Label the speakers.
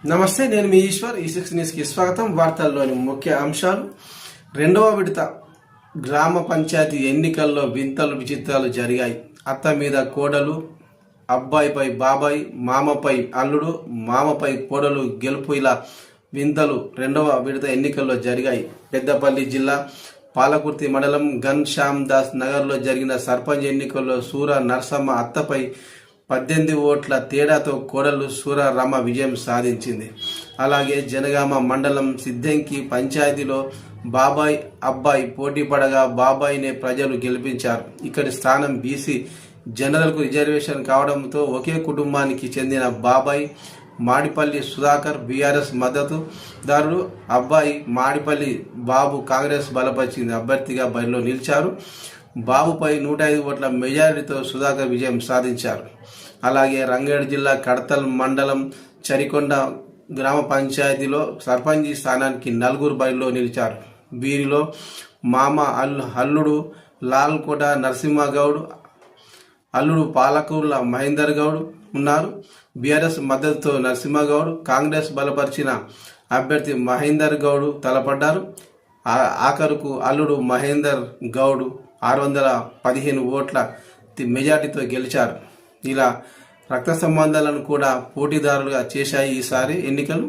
Speaker 1: నమస్తే, నేను మీ ఈశ్వర్. ఈ6 న్యూస్కి స్వాగతం. వార్తల్లోని ముఖ్య అంశాలు. రెండవ విడత గ్రామ పంచాయతీ ఎన్నికల్లో వింతలు విచిత్రాలు జరిగాయి. అత్త మీద కోడలు, అబ్బాయిపై బాబాయ్, మామపై అల్లుడు, మామపై కోడలు గెలుపు, ఇలా వింతలు రెండవ విడత ఎన్నికల్లో జరిగాయి. పెద్దపల్లి జిల్లా పాలకుర్తి మండలం గన్ శ్యామ్ దాస్ నగర్లో జరిగిన సర్పంచ్ ఎన్నికల్లో సూర నర్సమ్మ అత్తపై 18 ఓట్ల తేడాతో కోడలు సూర రమ విజయం సాధించింది. అలాగే జనగామ మండలం సిద్దంకి పంచాయతీలో బాబాయ్ అబ్బాయి పోటీ పడగా బాబాయినే ప్రజలు గెలిపించారు. ఇక్కడి స్థానం బీసీ జనరల్కు రిజర్వేషన్ కావడంతో ఒకే కుటుంబానికి చెందిన బాబాయ్ మాడిపల్లి సుధాకర్ బీఆర్ఎస్ మద్దతుదారుడు, అబ్బాయి మాడిపల్లి బాబు కాంగ్రెస్ బలపరిచింది అభ్యర్థిగా బరిలో నిలిచారు. బాబుపై 105 ఓట్ల మెజారిటీతో సుధాకర్ విజయం సాధించారు. అలాగే రంగారెడ్డి జిల్లా కడతల్ మండలం చరికొండ గ్రామ పంచాయతీలో సర్పంచ్ స్థానానికి 4 బరిలో నిలిచారు. వీరిలో మామ అల్లుడు లాల్కోట నరసింహగౌడ్, అల్లుడు పాలకూర్ల మహేందర్ గౌడ్ ఉన్నారు. బీఆర్ఎస్ మద్దతుతో నరసింహగౌడ్, కాంగ్రెస్ బలపరిచిన అభ్యర్థి మహేందర్ గౌడ్ తలపడ్డారు. ఆఖరుకు అల్లుడు మహేందర్ గౌడ్ 615 ఓట్ల మెజార్టీతో గెలిచారు. ఇలా రక్త సంబంధాలను కూడా పోటీదారులుగా చేశాయి ఈసారి ఎన్నికలు.